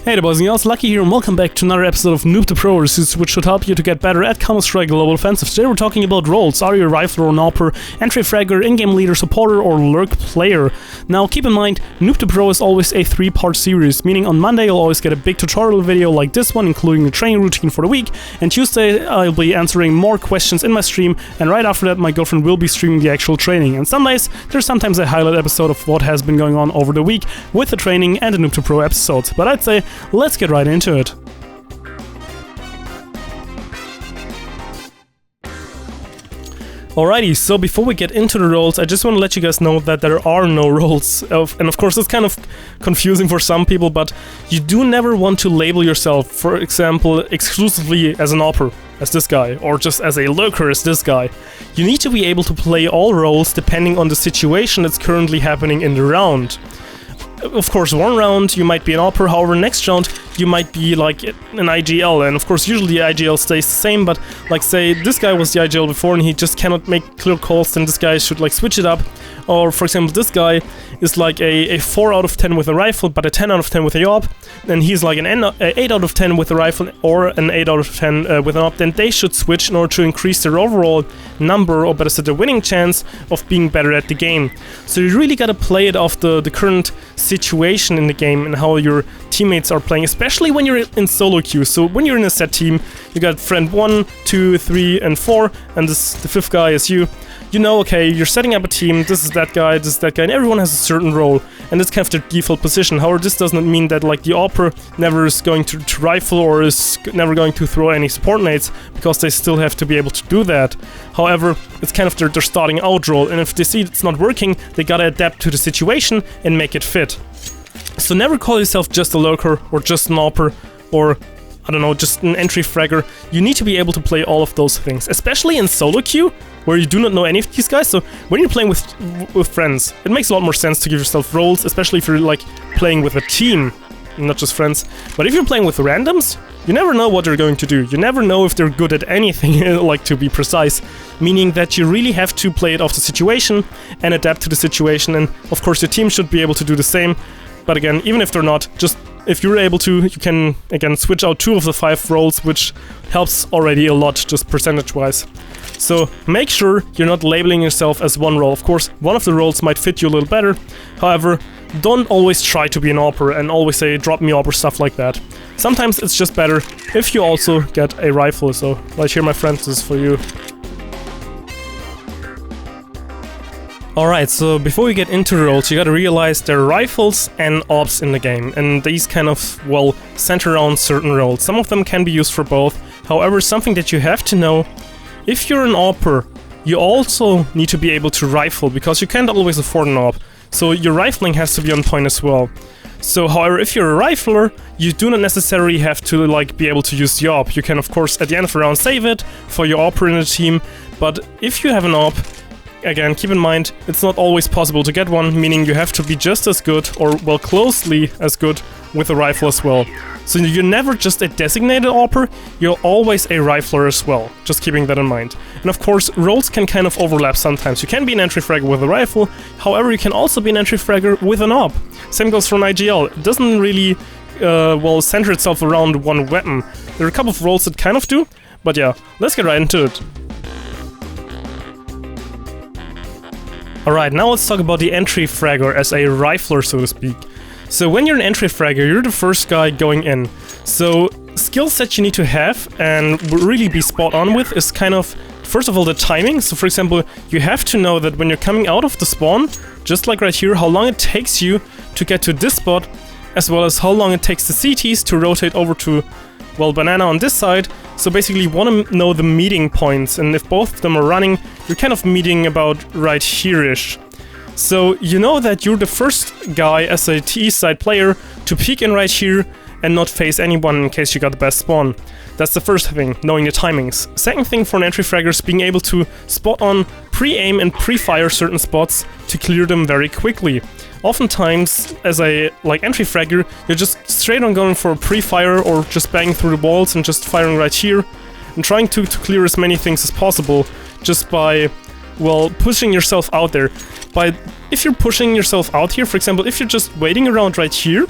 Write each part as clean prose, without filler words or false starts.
Hey there boys and girls, Lucky here and welcome back to another episode of Noob the Pro, which should help you to get better at Counter-Strike Global Offensive. Today we're talking about roles. Are you a rifler or an AWPer, Entry-Fragger, in-game leader, supporter or lurk player? Now keep in mind, Noob the Pro is always a 3-part series, meaning on Monday you'll always get a big tutorial video like this one, including the training routine for the week, and Tuesday I'll be answering more questions in my stream, and right after that my girlfriend will be streaming the actual training. And Sundays, there's sometimes a highlight episode of what has been going on over the week with the training and the Noob the Pro episodes. But I'd say, let's get right into it. Alrighty, so before we get into the roles, I just want to let you guys know that there are no roles, and of course it's kind of confusing for some people, but you do never want to label yourself, for example, exclusively as an AWPer, as this guy, or just as a lurker as this guy. You need to be able to play all roles depending on the situation that's currently happening in the round. Of course, one round you might be an AWPer, however, next round you might be like an IGL, and of course usually the IGL stays the same, but like say this guy was the IGL before and he just cannot make clear calls, then this guy should like switch it up. Or for example, this guy is like a 4 out of 10 with a rifle, but a 10 out of 10 with a AWP, then he's like an 8 out of 10 with a rifle or an 8 out of 10 with an AWP, then they should switch in order to increase their overall number, or better said, the winning chance of being better at the game. So you really gotta play it off the current situation in the game and how your teammates are playing, especially when you're in solo queue. So when you're in a set team, you got friend 1, 2, 3, and 4, and the 5th guy is you. You know, okay, you're setting up a team, this is that guy, and everyone has a certain role, and that's kind of their default position. However, this does not mean that like the AWPer never is going to rifle or is never going to throw any support nades, because they still have to be able to do that. However, it's kind of their starting out role, and if they see it's not working, they gotta adapt to the situation and make it fit. So never call yourself just a lurker, or just an AWPer, or I don't know, just an Entry-Fragger. You need to be able to play all of those things, especially in solo queue, where you do not know any of these guys. So when you're playing with friends, it makes a lot more sense to give yourself roles, especially if you're like playing with a team, not just friends. But if you're playing with randoms, you never know what they're going to do. You never know if they're good at anything, like to be precise, meaning that you really have to play it off the situation and adapt to the situation, and of course your team should be able to do the same. But again, even if they're not, just if you're able to, you can again switch out 2 of the 5 roles, which helps already a lot, just percentage-wise. So make sure you're not labeling yourself as one role. Of course, one of the roles might fit you a little better. However, don't always try to be an AWPer and always say drop me AWPer, stuff like that. Sometimes it's just better if you also get a rifle. So right here, my friend, this is for you. Alright, so before we get into the roles, you gotta realize there are rifles and AWPs in the game, and these kind of, well, center around certain roles. Some of them can be used for both. However, something that you have to know, if you're an AWPer, you also need to be able to rifle, because you can't always afford an AWP, so your rifling has to be on point as well. So, however, if you're a rifler, you do not necessarily have to like be able to use the AWP. You can, of course, at the end of the round save it for your AWPer in the team, but if you have an AWP, again, keep in mind, it's not always possible to get one, meaning you have to be just as good, or well, closely as good, with a rifle as well. So you're never just a designated AWPer, you're always a rifler as well, just keeping that in mind. And of course, roles can kind of overlap sometimes. You can be an Entry-Fragger with a rifle, however, you can also be an Entry-Fragger with an AWP. Same goes for an IGL. It doesn't really, well, center itself around one weapon. There are a couple of roles that kind of do, but yeah, let's get right into it. Alright, now let's talk about the Entry-Fragger as a rifler, so to speak. So when you're an Entry-Fragger, you're the first guy going in. So skill set you need to have and really be spot on with is kind of, first of all, the timing. So for example, you have to know that when you're coming out of the spawn, just like right here, how long it takes you to get to this spot, as well as how long it takes the CTs to rotate over to, well, banana on this side. So basically you want to know the meeting points, and if both of them are running, you're kind of meeting about right here-ish. So you know that you're the first guy as a TE side player to peek in right here and not face anyone in case you got the best spawn. That's the first thing, knowing the timings. Second thing for an Entry-Fragger is being able to spot on, pre-aim and pre-fire certain spots to clear them very quickly. Oftentimes, as a Entry-Fragger, you're just straight on going for a pre-fire or just banging through the walls and just firing right here and trying to clear as many things as possible just by, well, pushing yourself out there. If you're pushing yourself out here, for example, if you're just waiting around right here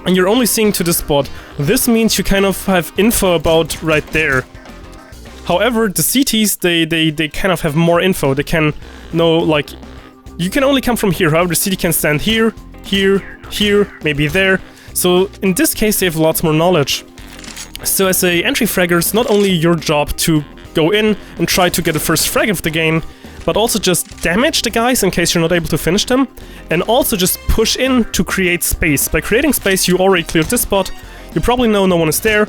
and you're only seeing to this spot, this means you kind of have info about right there. However, the CTs, they kind of have more info. They can know, like, you can only come from here. However, the CT can stand here, here, here, maybe there. So in this case, they have lots more knowledge. So as a Entry-Fragger, it's not only your job to go in and try to get the first frag of the game, but also just damage the guys in case you're not able to finish them, and also just push in to create space. By creating space, you already cleared this spot, you probably know no one is there,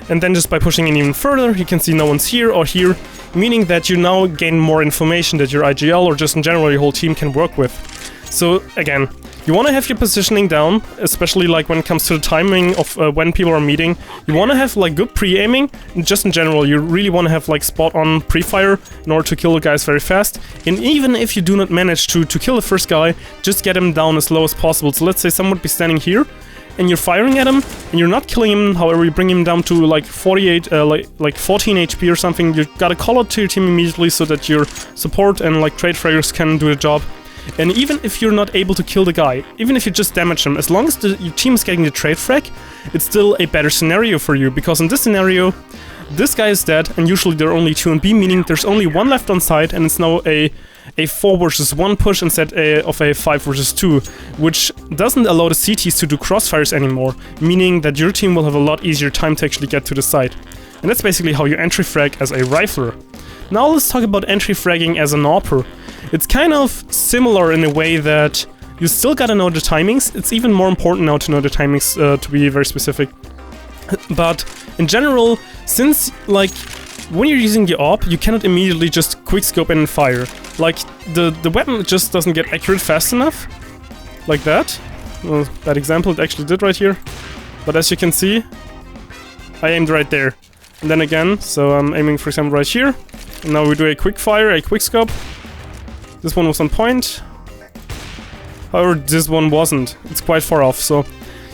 and then just by pushing in even further, you can see no one's here or here, meaning that you now gain more information that your IGL or just in general your whole team can work with. So again, you want to have your positioning down, especially like when it comes to the timing of when people are meeting. You want to have like good pre-aiming, and just in general you really want to have like spot-on pre-fire in order to kill the guys very fast. And even if you do not manage to kill the first guy, just get him down as low as possible. So let's say someone would be standing here, and you're firing at him, and you're not killing him, however you bring him down to like 48, like 14 HP or something. You gotta call out to your team immediately so that your support and like trade fraggers can do the job. And even if you're not able to kill the guy, even if you just damage him, as long as your team is getting the trade frag, it's still a better scenario for you, because in this scenario, this guy is dead, and usually there are only 2 on B, meaning there's only 1 left on site, and it's now a 4 versus 1 push instead of a 5 versus 2, which doesn't allow the CTs to do crossfires anymore, meaning that your team will have a lot easier time to actually get to the site. And that's basically how you entry frag as a rifler. Now let's talk about entry fragging as an AWPer. It's kind of similar in a way that you still gotta know the timings. It's even more important now to know the timings, to be very specific. But in general, since like when you're using the AWP, you cannot immediately just quickscope in and fire. Like the weapon just doesn't get accurate fast enough, like that. Well, that example it actually did right here. But as you can see, I aimed right there. And then again, so I'm aiming for example right here. And now we do a quick fire, a quickscope. This one was on point. However, this one wasn't. It's quite far off, so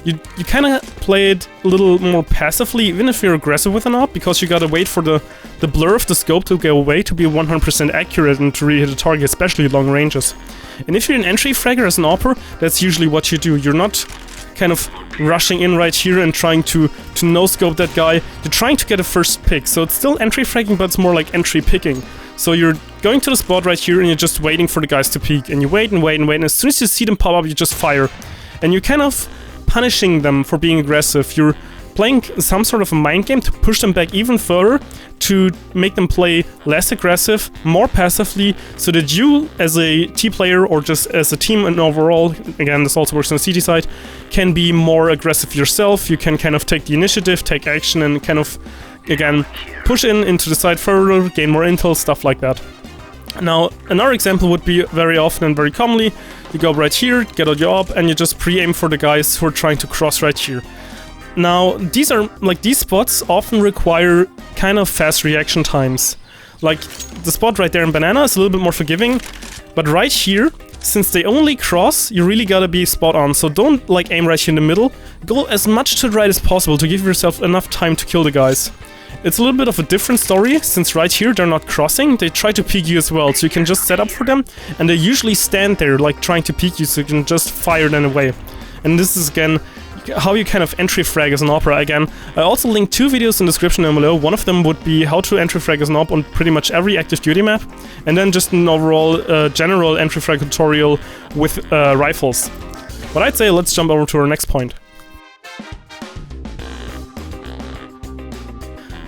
you kind of play it a little more passively, even if you're aggressive with an AWP, because you gotta wait for the blur of the scope to go away to be 100% accurate and to really hit a target, especially long ranges. And if you're an entry-fragger as an AWPer, that's usually what you do. You're not kind of rushing in right here and trying to no-scope that guy. You're trying to get a first pick, so it's still entry-fragging, but it's more like entry-picking. So you're going to the spot right here and you're just waiting for the guys to peek, and you wait and wait and wait, and as soon as you see them pop up, you just fire. And you're kind of punishing them for being aggressive. You're playing some sort of a mind game to push them back even further, to make them play less aggressive, more passively, so that you as a T player or just as a team and overall, again this also works on the CT side, can be more aggressive yourself. You can kind of take the initiative, take action, and kind of again push into the side further, gain more intel, stuff like that. Now another example would be very often and very commonly, you go right here, get out your AWP, and you just pre-aim for the guys who are trying to cross right here. Now, these spots often require kind of fast reaction times. Like, the spot right there in Banana is a little bit more forgiving, but right here, since they only cross, you really gotta be spot on. So don't, like, aim right here in the middle. Go as much to the right as possible to give yourself enough time to kill the guys. It's a little bit of a different story, since right here they're not crossing, they try to peek you as well, so you can just set up for them, and they usually stand there, like, trying to peek you, so you can just fire them away. And this is, again, how you kind of entry frag as an AWPer. Again, I also linked 2 videos in the description down below. One of them would be how to entry frag as an AWP on pretty much every active duty map, and then just an overall general entry frag tutorial with rifles. But I'd say let's jump over to our next point.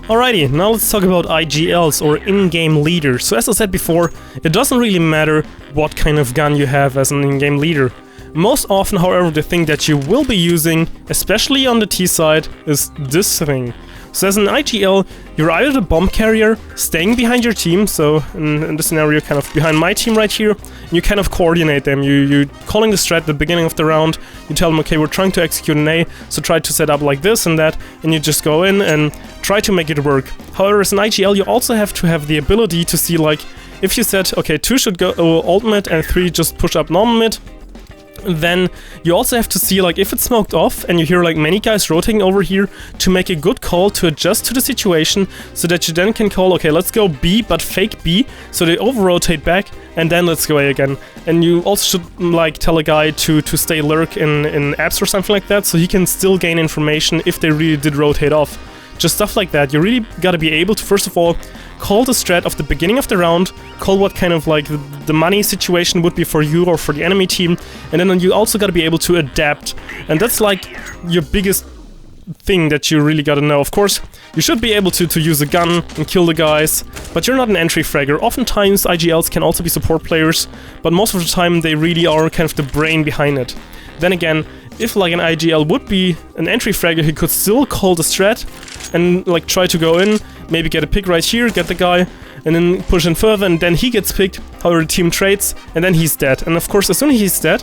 Alrighty, now let's talk about IGLs, or in-game leaders. So as I said before, it doesn't really matter what kind of gun you have as an in-game leader. Most often, however, the thing that you will be using, especially on the T side, is this thing. So as an IGL, you're either the bomb carrier, staying behind your team, so in this scenario kind of behind my team right here, and you kind of coordinate them. You calling the strat at the beginning of the round, you tell them, okay, we're trying to execute an A, so try to set up like this and that, and you just go in and try to make it work. However, as an IGL, you also have to have the ability to see, like, if you said, okay, 2 should go ult mid and 3 just push up normal mid, then you also have to see, like, if it's smoked off and you hear like many guys rotating over here, to make a good call to adjust to the situation, so that you then can call, okay, let's go B, but fake B, so they over-rotate back, and then let's go A again. And you also should, like, tell a guy to stay lurk in apps or something like that, so he can still gain information if they really did rotate off. Just stuff like that. You really gotta be able to, first of all, call the strat of the beginning of the round, call what kind of like the money situation would be for you or for the enemy team, and then you also gotta be able to adapt. And that's like your biggest thing that you really gotta know. Of course, you should be able to use a gun and kill the guys, but you're not an entry-fragger. Oftentimes IGLs can also be support players, but most of the time they really are kind of the brain behind it. Then again, if like an IGL would be an entry-fragger, he could still call the strat and like try to go in, maybe get a pick right here, get the guy, and then push in further, and then he gets picked, however the team trades, and then he's dead. And of course, as soon as he's dead,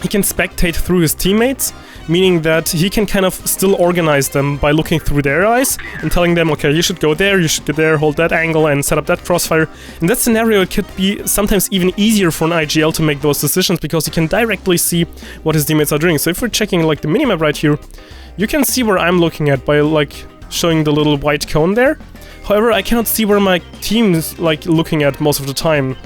he can spectate through his teammates, meaning that he can kind of still organize them by looking through their eyes and telling them, okay, you should go there, you should get there, hold that angle and set up that crossfire. In that scenario, it could be sometimes even easier for an IGL to make those decisions, because he can directly see what his teammates are doing. So if we're checking like the minimap right here, you can see where I'm looking at by like showing the little white cone there. However, I cannot see where my team is like looking at most of the time,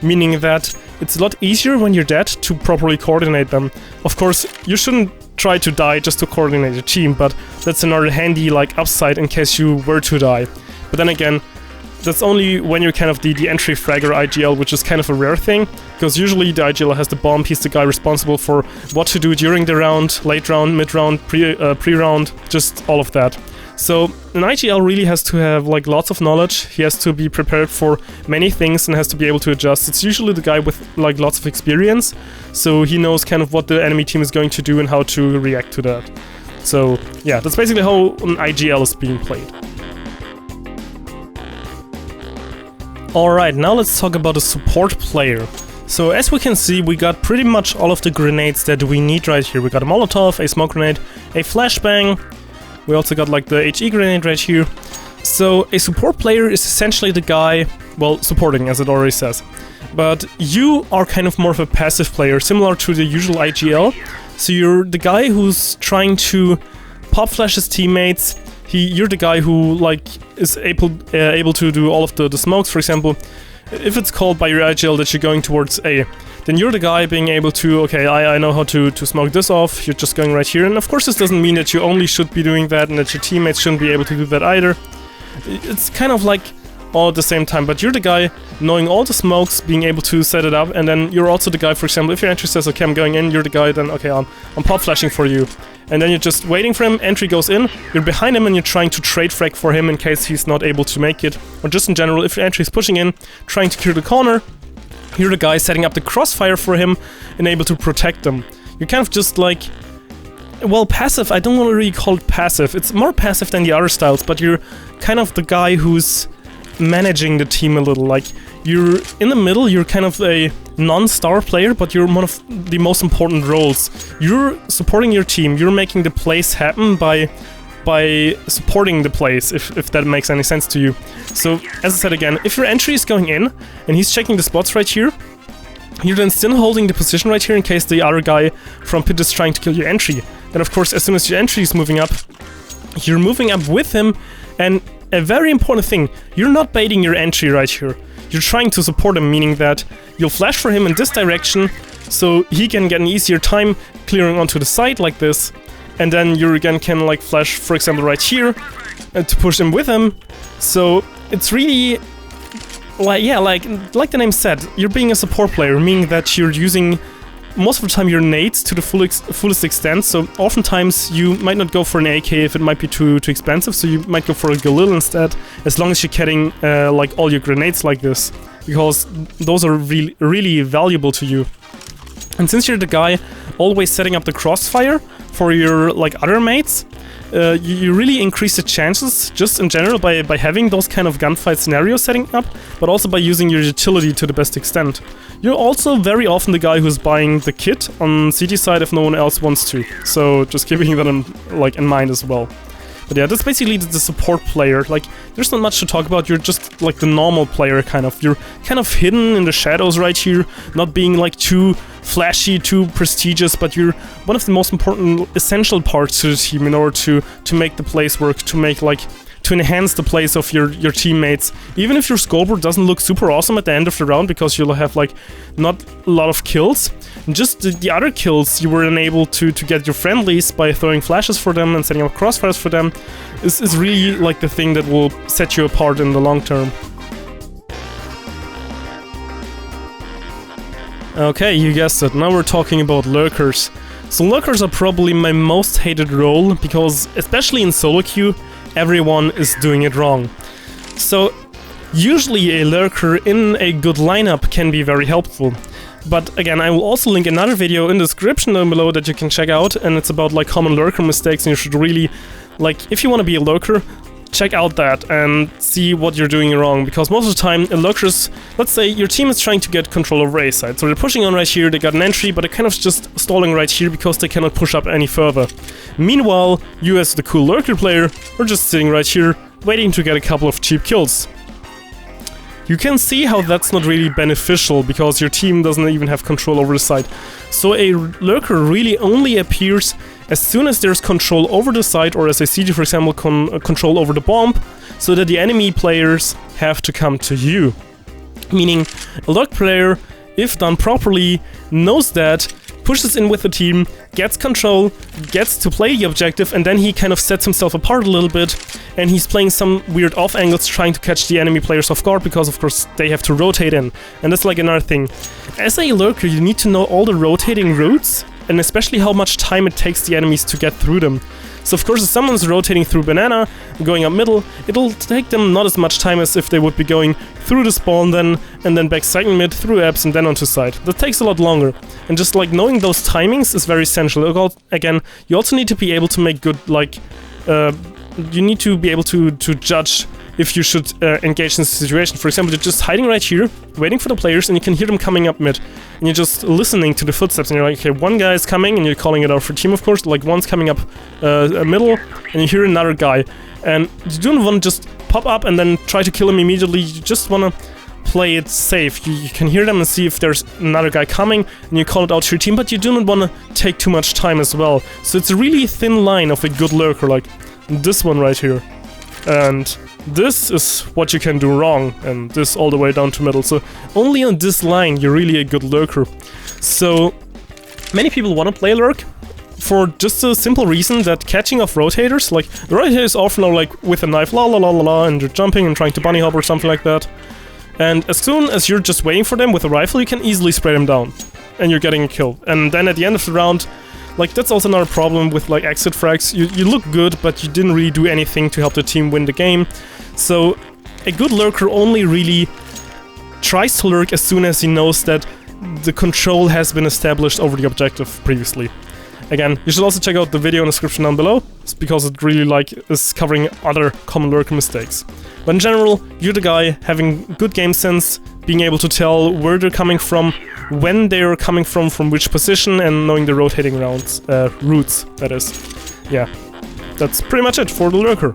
meaning that it's a lot easier when you're dead to properly coordinate them. Of course, you shouldn't try to die just to coordinate your team, but that's another handy like upside in case you were to die. But then again, that's only when you're kind of the entry-fragger IGL, which is kind of a rare thing, because usually the IGL has the bomb, he's the guy responsible for what to do during the round, late round, mid-round, pre-round, just all of that. So an IGL really has to have like lots of knowledge, he has to be prepared for many things and has to be able to adjust. It's usually the guy with like lots of experience, so he knows kind of what the enemy team is going to do and how to react to that. So yeah, that's basically how an IGL is being played. Alright, now let's talk about a support player. So as we can see, we got pretty much all of the grenades that we need right here. We got a Molotov, a smoke grenade, a flashbang. We also got like the HE grenade right here. So a support player is essentially the guy, well, supporting as it already says. But you are kind of more of a passive player, similar to the usual IGL. So you're the guy who's trying to pop flash his teammates. You're the guy who like is able to do all of the smokes, for example. If it's called by your IGL that you're going towards A, then you're the guy being able to, okay, I know how to smoke this off, you're just going right here. And of course this doesn't mean that you only should be doing that and that your teammates shouldn't be able to do that either. It's kind of like all at the same time, but you're the guy knowing all the smokes, being able to set it up, and then you're also the guy, for example, if your entry says, okay, I'm going in, you're the guy, then, okay, I'm pop flashing for you. And then you're just waiting for him, entry goes in, you're behind him and you're trying to trade frag for him in case he's not able to make it. Or just in general, if your entry is pushing in, trying to clear the corner, you're the guy setting up the crossfire for him and able to protect them. You're kind of just like, well, passive, I don't want to really call it passive. It's more passive than the other styles, but you're kind of the guy who's managing the team a little. Like, you're in the middle, you're kind of a non-star player, but you're one of the most important roles. You're supporting your team, you're making the plays happen by supporting the plays, if that makes any sense to you. So, as I said again, if your entry is going in, and he's checking the spots right here, you're then still holding the position right here in case the other guy from pit is trying to kill your entry. Then of course, as soon as your entry is moving up, you're moving up with him, and a very important thing, you're not baiting your entry right here. You're trying to support him, meaning that you'll flash for him in this direction, so he can get an easier time clearing onto the side like this, and then you again can like flash, for example, right here, to push him with him. So it's really, like, yeah, like the name said, you're being a support player, meaning that you're using most of the time your nades to the fullest extent, so oftentimes you might not go for an AK if it might be too expensive, so you might go for a Galil instead, as long as you're getting like all your grenades like this, because those are really valuable to you. And since you're the guy always setting up the crossfire for your like other mates, you really increase the chances just in general by having those kind of gunfight scenarios setting up, but also by using your utility to the best extent. You're also very often the guy who's buying the kit on CT side if no one else wants to, so just keeping that in mind as well. But yeah, that's basically the support player. Like, there's not much to talk about, you're just like the normal player kind of. You're kind of hidden in the shadows right here, not being like too flashy, too prestigious, but you're one of the most important, essential parts to the team in order to make the plays work, to make like to enhance the plays of your teammates. Even if your scoreboard doesn't look super awesome at the end of the round because you'll have like not a lot of kills, just the other kills you were unable to get your friendlies by throwing flashes for them and setting up crossfires for them is really like the thing that will set you apart in the long term. Okay, you guessed it, now we're talking about lurkers. So lurkers are probably my most hated role because, especially in solo queue, everyone is doing it wrong. So usually a lurker in a good lineup can be very helpful. But again, I will also link another video in the description down below that you can check out, and it's about like common lurker mistakes, and you should really, like, if you want to be a lurker, check out that and see what you're doing wrong, because most of the time lurkers, let's say your team is trying to get control over A side, so they're pushing on right here, they got an entry, but they're kind of just stalling right here because they cannot push up any further. Meanwhile, you as the cool lurker player are just sitting right here, waiting to get a couple of cheap kills. You can see how that's not really beneficial, because your team doesn't even have control over the side. So a lurker really only appears as soon as there's control over the site, or as I see, for example, control over the bomb, so that the enemy players have to come to you. Meaning, a lurk player, if done properly, knows that, pushes in with the team, gets control, gets to play the objective, and then he kind of sets himself apart a little bit, and he's playing some weird off angles trying to catch the enemy players off guard, because of course they have to rotate in. And that's like another thing. As a lurker, you need to know all the rotating routes, and especially how much time it takes the enemies to get through them. So of course if someone's rotating through banana, going up middle, it'll take them not as much time as if they would be going through the spawn then, and then back second mid, through apps, and then onto side. That takes a lot longer. And just like knowing those timings is very essential. Again, you also need to be able to make good, like, you need to be able to judge if you should engage in this situation. For example, you're just hiding right here, waiting for the players, and you can hear them coming up mid. And you're just listening to the footsteps, and you're like, okay, one guy is coming, and you're calling it out for team, of course. Like, one's coming up middle, and you hear another guy. And you don't want to just pop up and then try to kill him immediately. You just want to play it safe. You can hear them and see if there's another guy coming, and you call it out to your team, but you do not want to take too much time as well. So it's a really thin line of a good lurker, like this one right here. And this is what you can do wrong, and this all the way down to middle. So only on this line you're really a good lurker. So many people want to play lurk for just a simple reason that catching off rotators, like the rotators often are like with a knife, la la la la la, and they're jumping and trying to bunny hop or something like that. And as soon as you're just waiting for them with a rifle, you can easily spray them down, and you're getting a kill. And then at the end of the round, like, that's also another problem with like exit frags. You look good, but you didn't really do anything to help the team win the game. So a good lurker only really tries to lurk as soon as he knows that the control has been established over the objective previously. Again, you should also check out the video in the description down below, because it really like is covering other common lurker mistakes. But in general, you're the guy having good game sense, being able to tell where they're coming from, when they're coming from which position, and knowing the rotating routes, that is. Yeah, that's pretty much it for the lurker.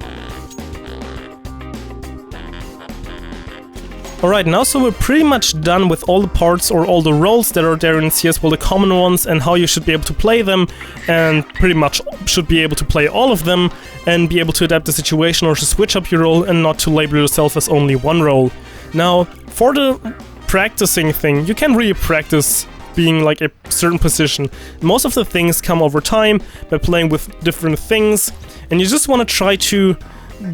Alright, now so we're pretty much done with all the parts or all the roles that are there in CS, well, the common ones, and how you should be able to play them, and pretty much should be able to play all of them, and be able to adapt the situation or to switch up your role and not to label yourself as only one role. Now, for the practicing thing, you can really practice being like a certain position. Most of the things come over time by playing with different things, and you just want to try to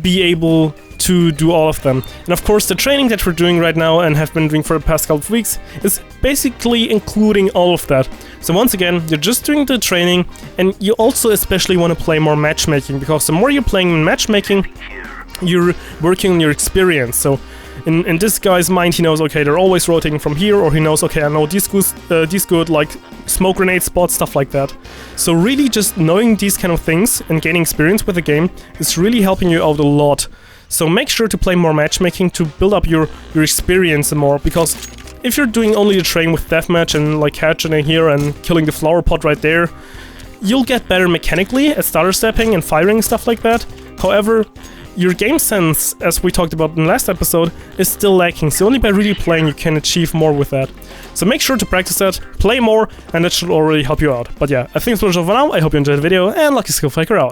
be able to do all of them. And of course, the training that we're doing right now and have been doing for the past couple of weeks is basically including all of that. So once again, you're just doing the training, and you also especially want to play more matchmaking, because the more you're playing in matchmaking, you're working on your experience. So in this guy's mind, he knows, okay, they're always rotating from here, or he knows, okay, I know these good like smoke grenade spots, stuff like that. So really just knowing these kind of things and gaining experience with the game is really helping you out a lot. So make sure to play more matchmaking to build up your experience more, because if you're doing only the train with deathmatch and like headshotting here and killing the flower pot right there, you'll get better mechanically at stutter stepping and firing and stuff like that. However, your game sense, as we talked about in the last episode, is still lacking, so only by really playing you can achieve more with that. So make sure to practice that, play more, and that should already help you out. But yeah, I think it's all for now. I hope you enjoyed the video, and LuckySkillFaker out.